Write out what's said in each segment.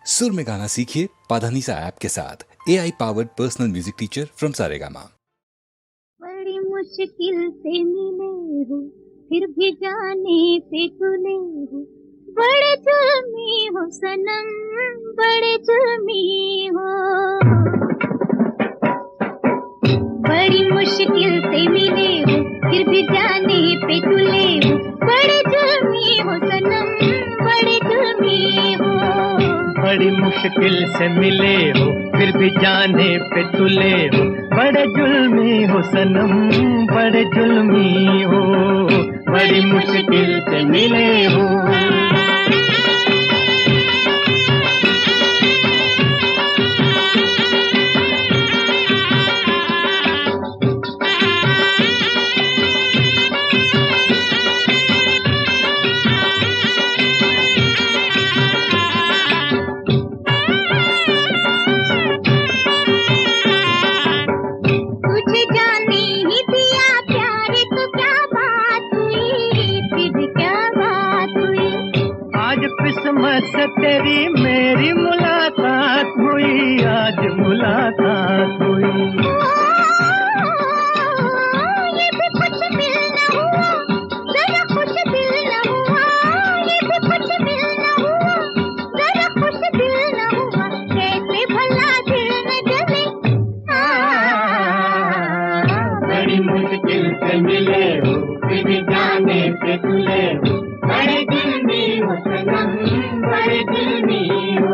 सुर में गाना सीखिए पाधानीसा ऐप के साथ। AI powered personal music teacher from Saregama. बड़ी मुश्किल से मिले हो, फिर भी जाने पे तुले हो। बड़े जुल्मी हो सनम, बड़े जुल्मी हो। बड़ी मुश्किल से मिले हो, फिर भी जाने पे तुले हो। बड़े जुल्मी हो सनम, बड़े जुल्मी हो। बड़ी मुश्किल से मिले हो, फिर भी जाने पे तुले हो। बड़े जुल्मी हो सनम, बड़े जुल्मी हो। बड़ी मुश्किल से मिले हो। किस्मत से तेरी मेरी मुलाकात हुई, आज मुलाकात हुई। ये भी कुछ दिल न हुआ, जरा कुछ दिल न हुआ। ये भी कुछ दिल न हुआ, जरा कुछ दिल न हुआ। कैसे भला दिल न जले। बड़ी मुश्किल से मिले हो, फिर भी जाने पे तुले हो। बड़े दिल में हो सनम, बड़े दिल में हो।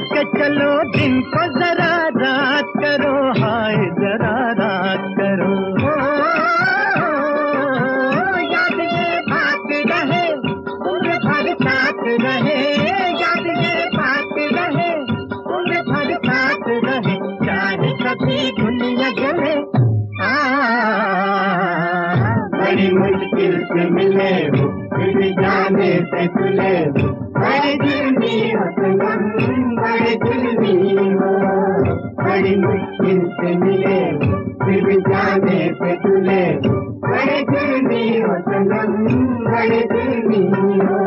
के चलो दिन को जरा रात करो, हाय जरा रात करो। याद ये बात रहे, उम्र भर साथ रहे। याद ये बात रहे, उम्र भर साथ रहे। चाहे कभी दुनिया जले। बड़ी मुश्किल से मिले हो, फिर जाने से तुले हो। बड़े जुल्मी हो सनम, बड़े जुल्मी हो। बड़ी मुश्किल से मिले हो, फिर भी जाने पे तुले हो। बड़े जुल्मी हो सनम, बड़े जुल्मी हो।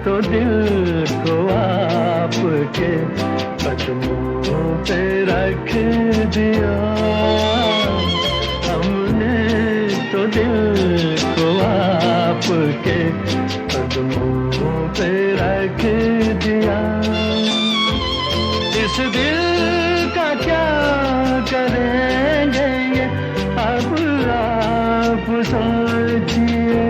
तो दिल को आपके कदमों पे रख दिया। हमने तो दिल को आपके कदमों पे रख दिया। इस दिल का क्या करेंगे ये अब आप सोचिए।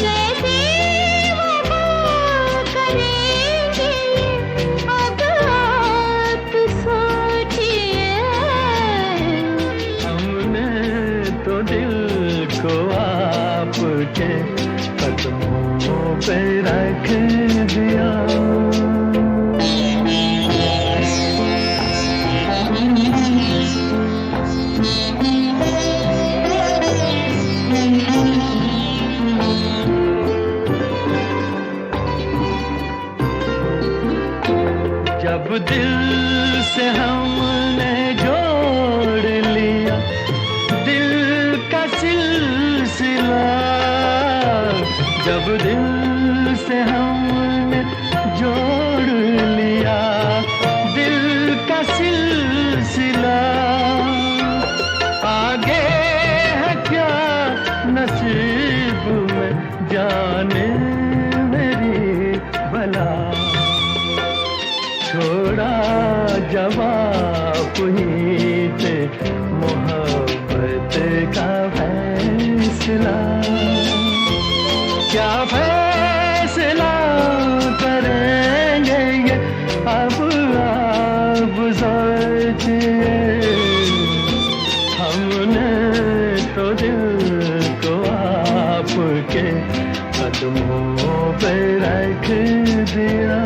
कैसे कदमों पे रख दिया। जब दिल से हमने जोड़ लिया दिल का सिलसिला, जब दिल से हमने जोड़ लिया दिल का सिलसिला, आगे है क्या नसीब में जाने मेरी भला, छोड़ा जवाब ही थे मोहब्बत का फैसला, क्या फैसला करेंगे ये अब आप सोचिए, हमने तो दिल को आपके कदमों पे रख दिया।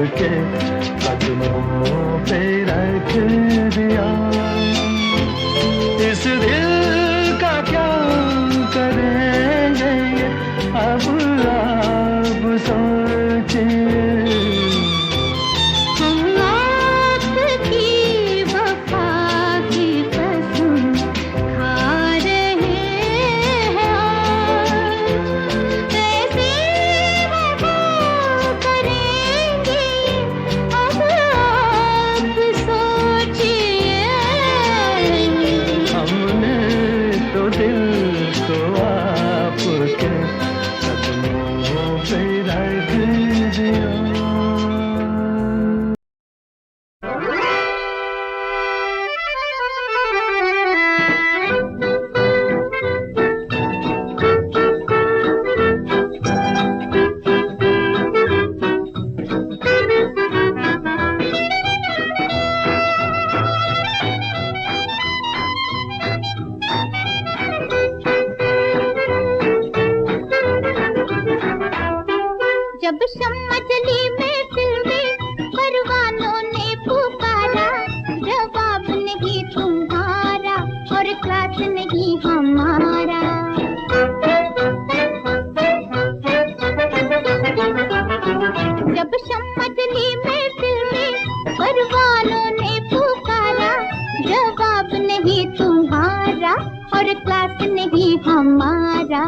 के कदमों पे रख दिया। इस दिल का क्या करेंगे अब आप सोचिए। हम आपकी वफा की कसम खा रहे हैं आज। कैसे वफा करेंगे अब आप सोचिए। हमने तो दिल को आपके कदमों पे रख दिया। जब शम्मा जली महफिल में परवानों ने पुकारा, जवाब नहीं तुम्हारा और क्लास नहीं हमारा। जब शम्मा जली महफिल में परवानों ने पुकारा, जवाब नहीं तुम्हारा और क्लास नहीं हमारा।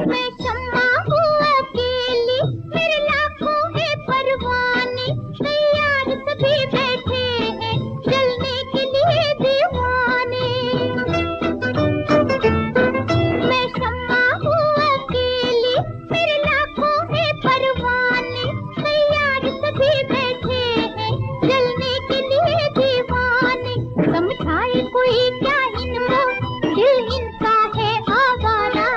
मैं शम्मा हूँ अकेली, मेरे लाखों हैं परवाने, तैयार सभी बैठे हैं जलने के लिए दीवाने। मैं शम्मा हूँ अकेली, मेरे लाखों हैं परवाने, तैयार सभी बैठे हैं जलने के लिए दीवाने। समझाए कोई क्या इनको, दिल इनका है आवारा,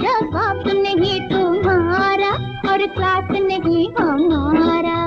जवाब नहीं तुम्हारा और क्लास नहीं हमारा।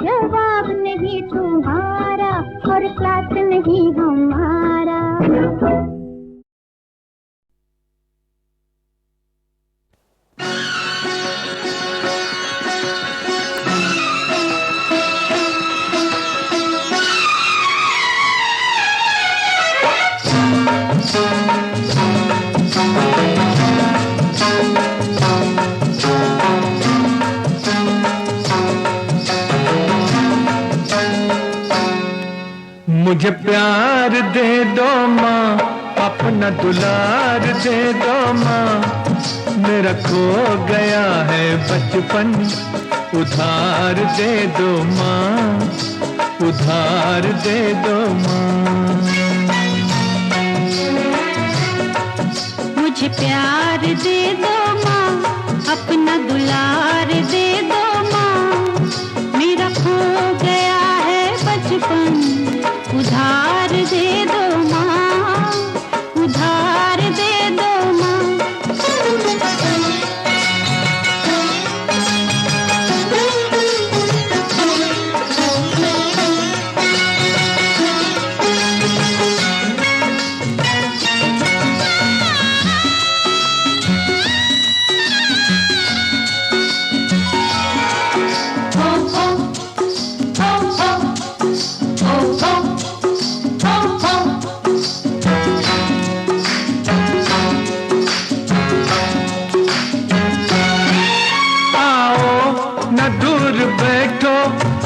जवाब नहीं तुम्हारा और क्लास नहीं हमारा। मुझे प्यार दे दो माँ, अपना दुलार दे दो माँ, मेरा खो गया है बचपन, उधार दे दो माँ, उधार दे दो माँ। मुझे प्यार दे दो माँ, अपना दुलार दे दो माँ, मेरा खो गया है बचपन, उधार दे दो माँ, उधार दे दो माँ।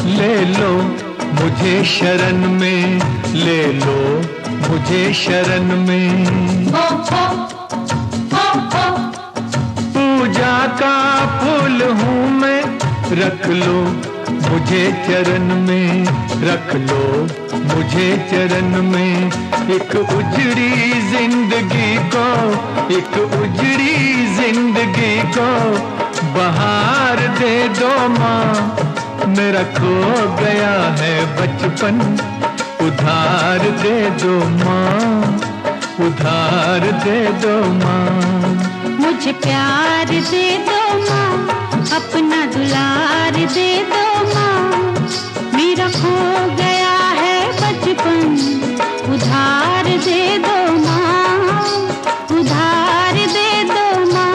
ले लो मुझे शरण में, ले लो मुझे शरण में, पूजा का फूल हूँ मैं, रख लो मुझे चरण में, रख लो मुझे चरण में। एक उजड़ी जिंदगी को, एक उजड़ी जिंदगी को बहार दे दो माँ, मेरा खो गया है बचपन, उधार दे दो माँ, उधार दे दो माँ। मुझे प्यार दे दो माँ, अपना दुलार दे दो माँ, मेरा खो गया है बचपन, उधार दे दो माँ, उधार दे दो माँ।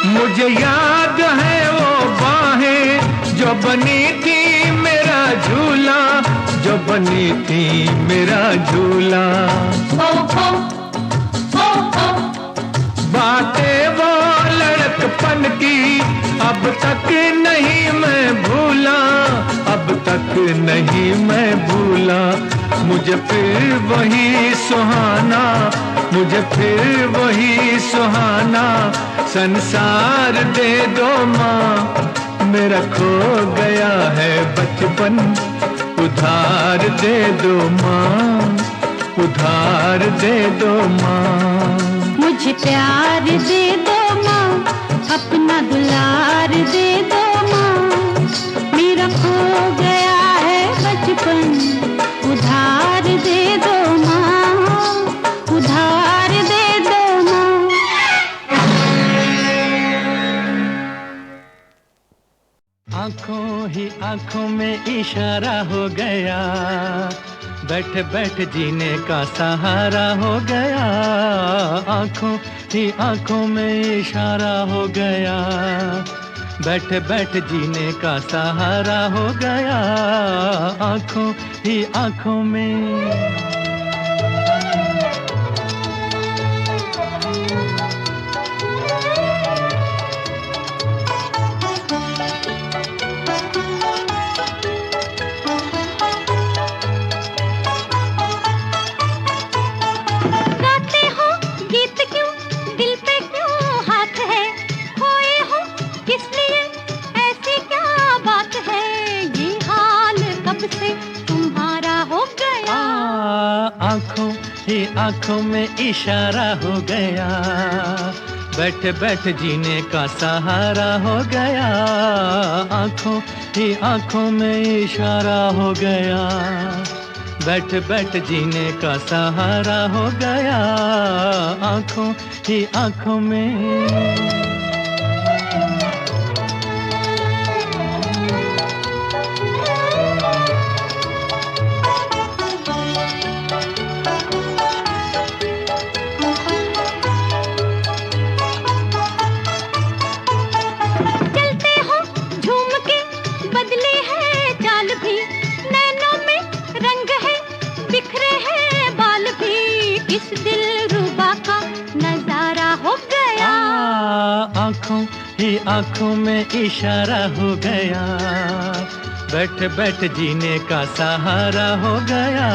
मुझे याद है वो बाहें जो बनी थी मेरा झूला, जो बनी थी मेरा झूला। बातें वो लड़कपन की अब तक नहीं मैं भूला, अब तक नहीं मैं भूला। मुझे फिर वही सुहाना, मुझे फिर वही सुहाना संसार दे दो माँ, मेरा खो गया है बचपन, उधार दे दो माँ, उधार दे दो माँ। मुझे प्यार दे दो माँ, अपना दुलार दे दो माँ, मेरा खो गया है बचपन, उधार दे दो माँ, उधार दे दो माँ। आंखों ही आंखों में इशारा हो गया, बैठ बैठ जीने का सहारा हो गया। आंखों ही आंखों में इशारा हो गया, बैठ बैठ जीने का सहारा हो गया। आंखों ही आंखों में। आंखों ही आंखों में इशारा हो गया, बैठ बैठ जीने का सहारा हो गया। आंखों ही आंखों में इशारा हो गया, बैठ बैठ जीने का सहारा हो गया। आंखों ही आंखों में। आंखों ही आंखों में इशारा हो गया, बैठ बैठ जीने का सहारा हो गया।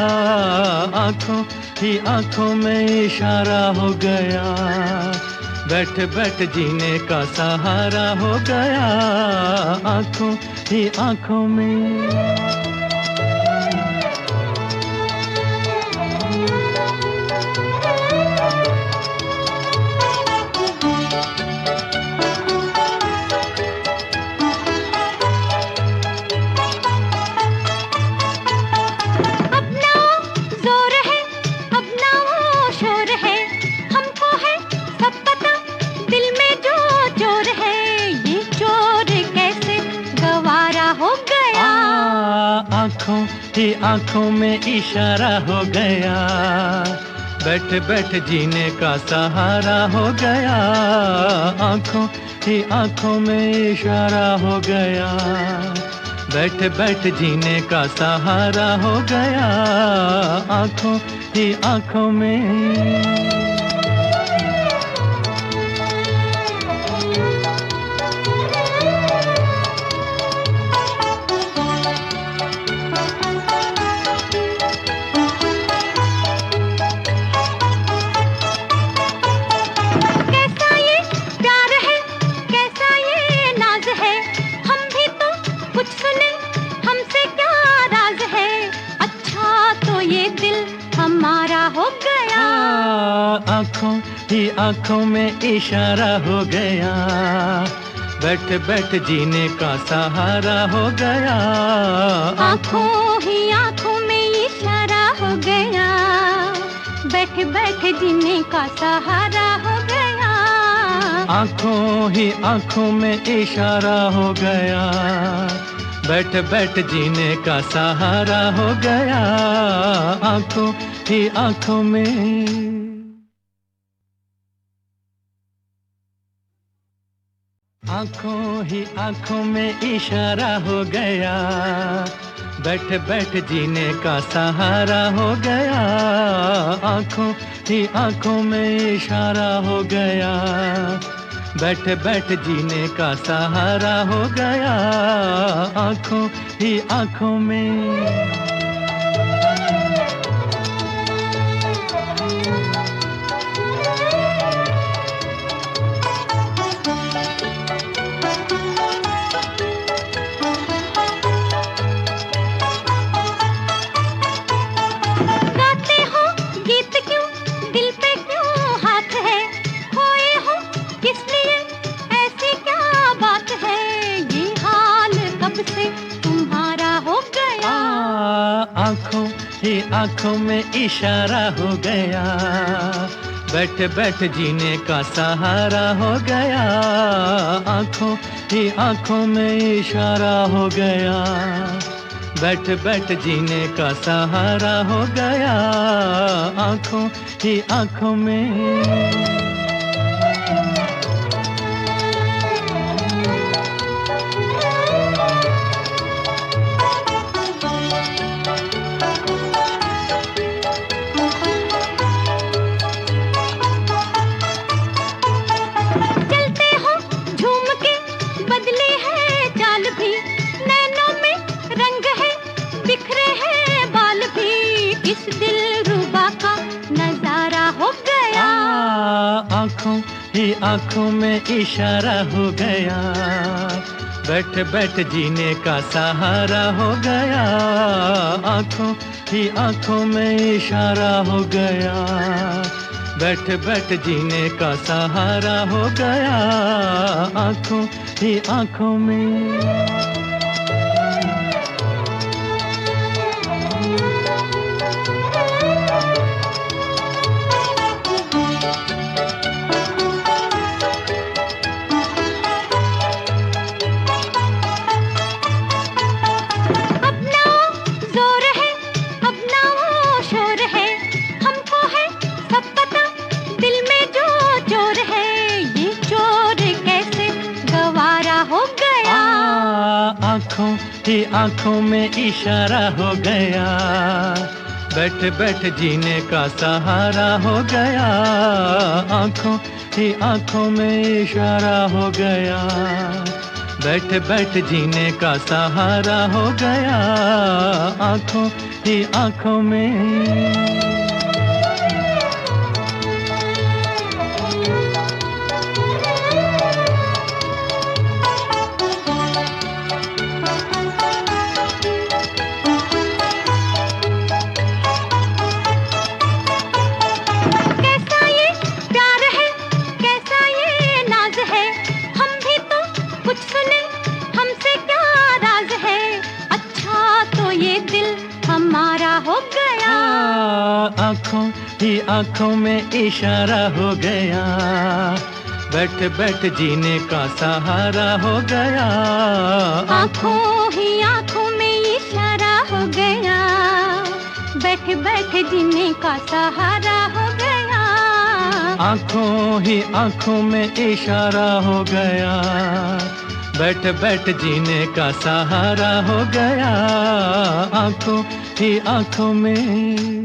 आंखों ही आंखों में इशारा हो गया, बैठ बैठ जीने का सहारा हो गया। आंखों ही आंखों में। आंखों ही आंखों में इशारा हो गया, बैठ बैठ जीने का सहारा हो गया। आंखों ही आंखों में इशारा हो गया, बैठ बैठ जीने का सहारा हो गया। आंखों ही आंखों में। आंखों ही आंखों में इशारा हो गया, बैठ बैठ जीने का सहारा हो गया। आंखों ही आंखों में इशारा हो गया, बैठ बैठ जीने का सहारा हो गया। आंखों ही आंखों में इशारा हो गया, बैठ बैठ जीने का सहारा हो गया। आंखों ही आंखों में। आंखों ही आंखों में इशारा हो गया, बैठ बैठ जीने का सहारा हो गया। आंखों ही आंखों में इशारा हो गया, बैठ बैठ जीने का सहारा हो गया। आंखों ही आंखों में। आंखों ही आंखों में इशारा हो गया, बैठ बैठ जीने का सहारा हो गया। आंखों ही आंखों में इशारा हो गया, बैठ बैठ जीने का सहारा हो गया। आंखों ही आंखों में। आंखों ही आंखों में इशारा हो गया, बैठ बैठ जीने का सहारा हो गया। आंखों ही आंखों में इशारा हो गया, बैठ बैठ जीने का सहारा हो गया, आंखों ही आंखों में। आंखों ही आंखों में इशारा हो गया, बैठ बैठ जीने का सहारा हो गया, आंखों ही आंखों में इशारा हो गया, बैठ बैठ जीने का सहारा हो गया, आंखों ही आंखों में। आंखों ही आंखों में इशारा हो गया, बैठ बैठ जीने का सहारा हो गया, आंखों ही आंखों में इशारा हो गया, बैठ बैठ जीने का सहारा हो गया, आंखों ही आंखों में इशारा हो गया, बैठ बैठ जीने का सहारा हो गया, आंखों ही आंखों में।